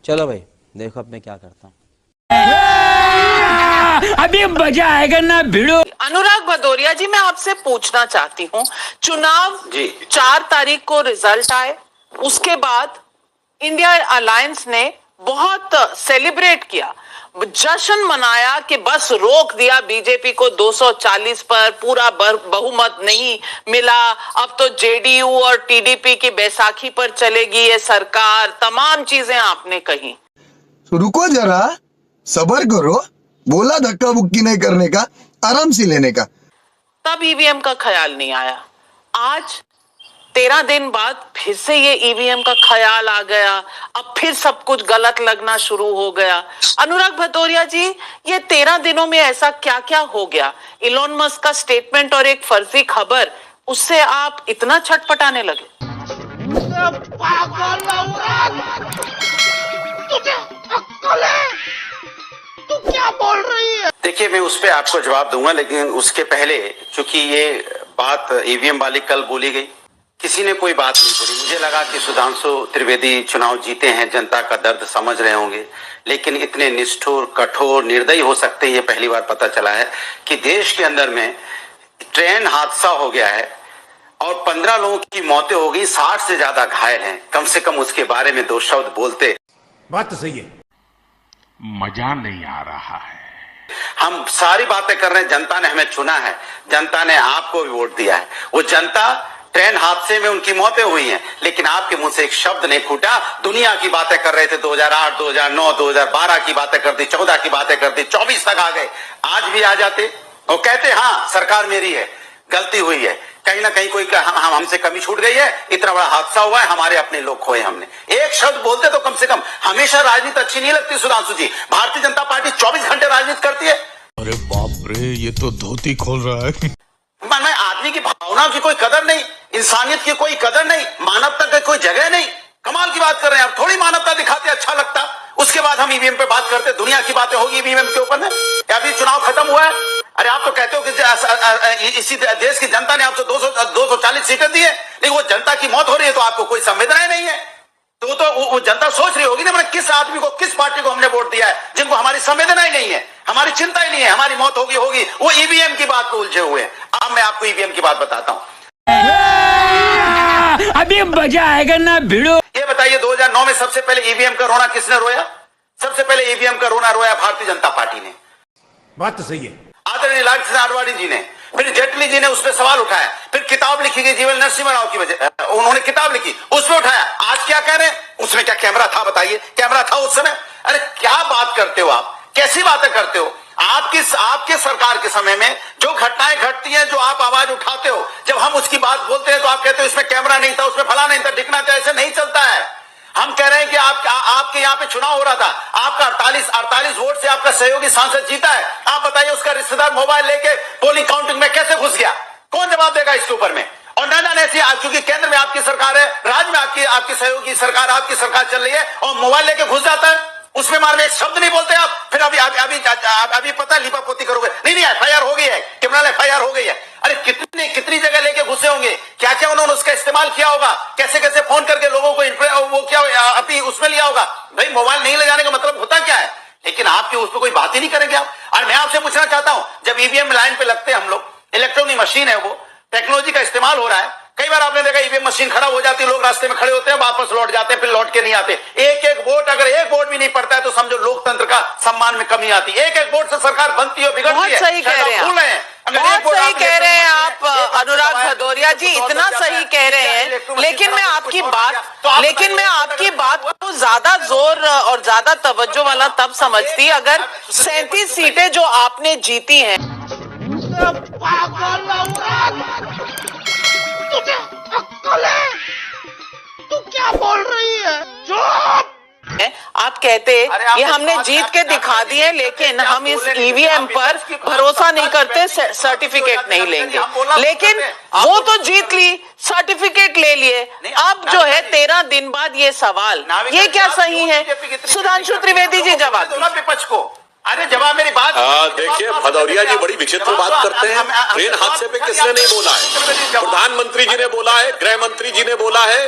चलो भाई देखो अब मैं क्या करता हूँ। अभी मजा आएगा ना भिड़ो। अनुराग भदौरिया जी, मैं आपसे पूछना चाहती हूँ, चुनाव जी 4 तारीख को रिजल्ट आए, उसके बाद इंडिया अलायंस ने बहुत सेलिब्रेट किया, जश्न मनाया कि बस रोक दिया बीजेपी को 240 पर, पूरा बहुमत नहीं मिला, अब तो जेडीयू और टीडीपी की बैसाखी पर चलेगी ये सरकार, तमाम चीजें आपने कही। रुको जरा, सबर करो, बोला धक्का बुक्की नहीं करने का, आराम से लेने का। तब ईवीएम का ख्याल नहीं आया। आज 13 दिन बाद फिर से ये ईवीएम का ख्याल आ गया, अब फिर सब कुछ गलत लगना शुरू हो गया। अनुराग भदौरिया जी, ये 13 दिनों में ऐसा क्या क्या हो गया? इलोन मस्क का स्टेटमेंट और एक फर्जी खबर, उससे आप इतना छटपटाने लगे? तू क्या बोल रही है? देखिए, मैं उस पर आपको जवाब दूंगा, लेकिन उसके पहले चूंकि ये बात ईवीएम वाली कल बोली गई, किसी ने कोई बात नहीं बोली। मुझे लगा कि सुधांशु त्रिवेदी चुनाव जीते हैं, जनता का दर्द समझ रहे होंगे, लेकिन इतने निष्ठुर, कठोर, निर्दयी हो सकते हैं ये पहली बार पता चला है कि देश के अंदर में ट्रेन हादसा हो गया है और 15 लोगों की मौतें हो गई, 60 से ज्यादा घायल हैं। कम से कम उसके बारे में 2 शब्द बोलते। बात तो सही है, मजा नहीं आ रहा है। हम सारी बातें कर रहे हैं, जनता ने हमें चुना है, जनता ने आपको भी वोट दिया है। वो जनता, ट्रेन हादसे में उनकी मौतें हुई हैं, लेकिन आपके मुंह से एक शब्द नहीं फूटा। दुनिया की बातें कर रहे थे, 2008, 2009, 2012 की बातें कर दी, 14 की बातें कर दी, 24 तक आ गए। आज भी आ जाते और कहते हाँ सरकार मेरी है, गलती हुई है, कहीं ना कहीं कोई हमसे कमी छूट गई है, इतना बड़ा हादसा हुआ है, हमारे अपने लोग खोए हमने। एक शब्द बोलते तो कम से कम। हमेशा राजनीति अच्छी नहीं लगती सुधांशु जी। भारतीय जनता पार्टी 24 घंटे राजनीति करती है। अरे बाप रे, ये तो धोती खोल रहा है। मन में आदमी की भावनाओं की कोई कदर नहीं, इंसानियत की कोई कदर नहीं, मानवता की कोई जगह नहीं। कमाल की बात कर रहे हैं आप। थोड़ी मानवता दिखाते अच्छा लगता, उसके बाद हम ईवीएम पे बात करते। दुनिया की बातें होगी ईवीएम के ऊपर में। क्या अभी चुनाव खत्म हुआ है? अरे आप तो कहते हो कि इसी देश की जनता ने आपसे 240 सीटें दी है, लेकिन वो जनता की मौत हो रही है तो आपको कोई संवेदना नहीं है। तो वो जनता सोच रही होगी ना, मैंने किस आदमी को, किस पार्टी को हमने वोट दिया है, जिनको हमारी संवेदना ही नहीं है, हमारी चिंता ही नहीं है, हमारी मौत होगी। वो ईवीएम की बात पे उलझे हुए हैं। अब मैं आपको ईवीएम की बात बताता हूं। अभी मजा आएगा ना भिड़ो। ये बताइए, 2009 में सबसे पहले ईवीएम का रोना किसने रोया? सबसे पहले ईवीएम का रोना रोया भारतीय जनता पार्टी ने। बात तो सही है। आदरणीय लाल कृष्ण आडवाणी जी ने, फिर जेटली जी ने उस पर सवाल उठाया, फिर किताब लिखी गई जीवन नरसिम्हा राव की वजह, उन्होंने किताब लिखी, उस पर उठाया। आज क्या कह रहे हैं? उसमें क्या कैमरा था? बताइए, कैमरा था उस समय? अरे क्या बात करते हो आप, कैसी बातें करते हो? आपके सरकार के समय में जो घटनाएं घटती हैं, जो आप आवाज उठाते हो, जब हम उसकी बात बोलते हैं तो आप कहते हो इसमें कैमरा नहीं था, उसमें फला नहीं था, ढिकना था। ऐसे नहीं चलता है। हम कह रहे हैं कि आपके यहाँ पे चुनाव हो रहा था, आपका 48 वोट से आपका सहयोगी सांसद जीता है। आप बताइए उसका रिश्तेदार मोबाइल लेके पोलिंग काउंटिंग में कैसे घुस गया? कौन जवाब देगा इसके ऊपर में? और ना ऐसी, क्योंकि केंद्र में आपकी सरकार है, राज्य में आपकी सहयोगी सरकार, आपकी सरकार चल रही है, और मोबाइल लेके घुस जाता है, उसमें मार में एक शब्द नहीं बोलते आप। फिर अभी पता लिपापोती करोगे? नहीं, एफआईआर हो गई है, क्रिमिनल एफआईआर हो गई है। अरे कितनी जगह लेके घुसे होंगे, क्या क्या उन्होंने उसका इस्तेमाल किया होगा, कैसे फोन करके लोगों को वो क्या अपनी उसमें लिया होगा। भाई मोबाइल नहीं ले जाने का मतलब होता क्या है? लेकिन आपके उस पर कोई बात ही नहीं करेंगे आप। और मैं आपसे पूछना चाहता हूं, जब ईवीएम लाइन पे लगते हैं हम लोग, इलेक्ट्रॉनिक मशीन है, वो टेक्नोलॉजी का इस्तेमाल हो रहा है। कई बार आपने देखा ईवीएम मशीन खराब हो जाती है, लोग रास्ते में खड़े होते हैं, वापस लौट जाते हैं, फिर लौट के नहीं आते। एक वोट, अगर एक वोट भी नहीं पड़ता है तो समझो लोकतंत्र का सम्मान में कमी आती है। एक वोट से सरकार बनती है, बिगड़ती है। बहुत सही कह रहे हैं, बहुत सही कह रहे हैं आप अनुराग भदौरिया जी, इतना सही कह रहे हैं। लेकिन मैं आपकी बात को ज्यादा जोर और ज्यादा तवज्जो वाला तब समझती अगर 37 सीटें जो आपने जीती हैं, तू क्या बोल रही है? आप कहते ये हमने जीत के दिखा दिए, लेकिन हम इस ईवीएम पर भरोसा नहीं करते, सर्टिफिकेट नहीं लेंगे। लेकिन वो तो जीत ली, सर्टिफिकेट ले लिए, अब जो है 13 दिन बाद ये सवाल, ये क्या सही है? सुधांशु त्रिवेदी जी जवाब विपक्ष को। अरे जवाब मेरी बात। देखिए, भदौरिया जी बड़ी विचित्र बात करते हैं। ट्रेन हादसे पे किसने नहीं बोला है? प्रधानमंत्री जी ने बोला है, गृह मंत्री जी ने बोला है,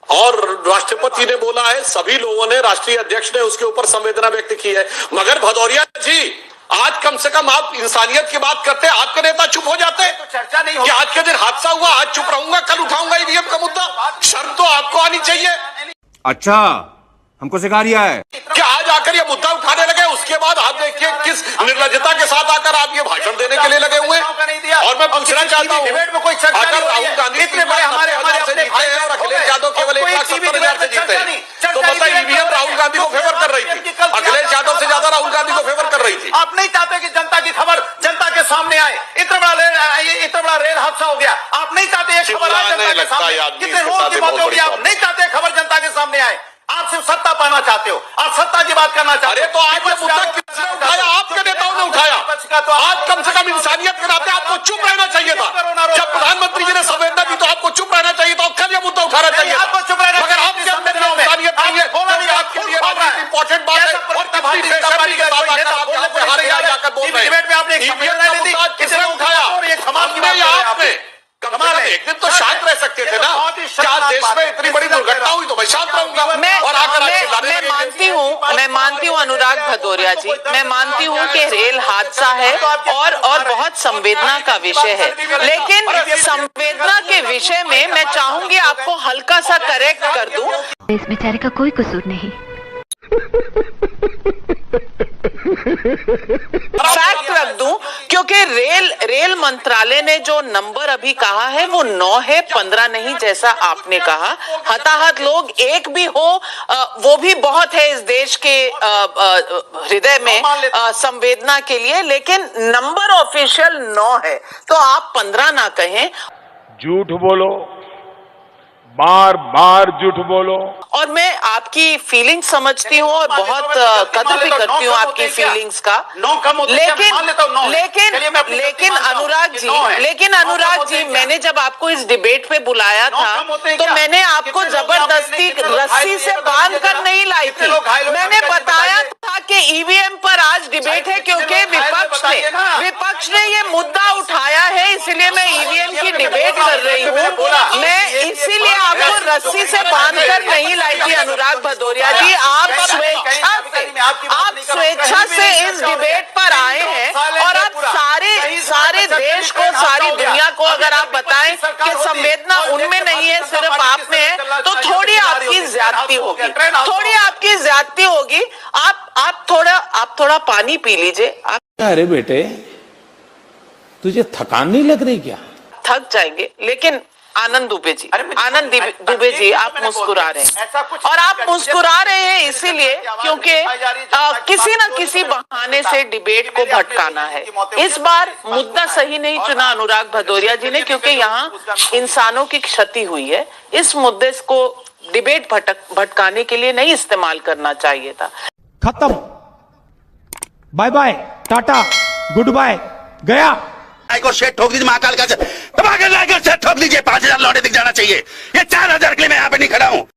और राष्ट्रपति ने बोला है, सभी लोगों ने, राष्ट्रीय अध्यक्ष ने उसके ऊपर संवेदना व्यक्त की है। मगर भदौरिया जी, आज कम से कम आप इंसानियत की बात करते हैं, आपके नेता चुप हो जाते हैं। तो चर्चा नहीं होगी। आज के दिन हादसा हुआ, आज चुप रहूंगा, कल उठाऊंगा ईवीएम का मुद्दा। शर्म तो आपको आनी चाहिए। अच्छा, हमको सिखा रिया है कि आज आकर ये मुद्दा उठाने लगे, उसके बाद आप देखिए किस निर्लजता के साथ आकर आप ये भाषण देने के लिए लगे हुए हैं। और मैं पूछना चाहता हूँ, डिबेट में कोई चर्चा अगर नहीं हो रही राहुल है। गांधी इतने बड़े हमारे से जीते हैं और अखिलेश यादव केवल 1,70,000 से जीते हैं, तो मतलब ईवीएम राहुल गांधी को फेवर कर रही थी, अखिलेश यादव से ज्यादा राहुल गांधी को फेवर कर रही थी। आप नहीं चाहते कि जनता की खबर जनता के सामने आए। इतना बड़ा रेल हादसा हो गया, आप नहीं चाहते ये खबर आए जनता के सामने। कितने लोगों की मौत हो गई, आप नहीं चाहते खबर जनता के सामने आए। आप सिर्फ सत्ता पाना चाहते हो, आप सत्ता की बात करना चाहते हो। अरे तो आज ये मुद्दा किसने उठाया? आपके नेताओं ने उठाया। आज कम से कम इंसानियत के नाते आपको चुप रहना चाहिए था। जब प्रधानमंत्री जी ने संवेदना दी तो आपको चुप रहना चाहिए था, कल ये मुद्दा उठाना चाहिए था। आपको चुप रहना, मगर आपके अंदर जो इंसानियत नहीं है, आपके लिए इंपॉर्टेंट बात है और कितनी बेशर्मी के साथ आकर आप यहाँ पे हारे जाकर बोल रहे हैं। डिबेट में आपने किसने उठाया? हमने या आपने? एक दिन तो शांत रह सकते थे ना। क्या देश में इतनी बड़ी दुर्घटना हुई तो मैं शांत रहूंगा और आकर मैं मानती हूँ अनुराग भदौरिया जी, मैं मानती हूँ कि रेल हादसा है और बहुत संवेदना का विषय है, लेकिन संवेदना के विषय में मैं चाहूंगी आपको हल्का सा करेक्ट कर दूं। इस बेचारे का कोई कसूर नहीं। फैक्ट रख दूं, क्योंकि रेल मंत्रालय ने जो नंबर अभी कहा है वो 9 है, 15 नहीं जैसा आपने कहा। हताहत लोग एक भी हो वो भी बहुत है इस देश के हृदय में संवेदना के लिए, लेकिन नंबर ऑफिशियल 9 है, तो आप 15 ना कहें। झूठ बोलो, बार बार झूठ बोलो। और मैं आपकी फीलिंग्स समझती हूँ और बहुत कदर भी करती हूँ आपकी फीलिंग्स का, लेकिन अनुराग जी मैंने जब आपको इस डिबेट पे बुलाया था तो मैंने आपको जबरदस्ती रस्सी से बांध कर नहीं लाई थी। मैंने बताया था कि ईवीएम पर आज डिबेट है क्योंकि विपक्ष ने ये मुद्दा उठाया है, इसलिए मैं ईवीएम की डिबेट कर रही हूँ। मैं इसीलिए आपको रस्सी से बांधकर नहीं लाई थी अनुराग भदौरिया जी। आप स्वेच्छा से इस डिबेट पर आए हैं और आप सारे देश को, सारी दुनिया को अगर आप बताएं कि संवेदना उनमें नहीं है सिर्फ आप में है, तो थोड़ी आपकी ज्यादती होगी। आप थोड़ा पानी पी लीजिए। अरे बेटे, तुझे थकान नहीं लग रही क्या? थक जाएंगे, लेकिन आनंद दुबे जी आप मुस्कुरा रहे हैं और आप मुस्कुरा रहे हैं इसीलिए क्योंकि किसी न किसी बहाने से डिबेट को भटकाना है। इस बार मुद्दा सही नहीं चुना अनुराग भदौरिया जी ने, क्योंकि यहाँ इंसानों की क्षति हुई है। इस मुद्दे को डिबेट भटकाने के लिए नहीं इस्तेमाल करना चाहिए था। खत्म, bye bye, tata, good bye. को शेट ठोक दीजिए, महाकाल का दबा कर शेट ठोक दीजिए। 5,000 लौटे दिख जाना चाहिए। ये 4,000 के लिए मैं यहाँ पे नहीं खड़ा हूँ।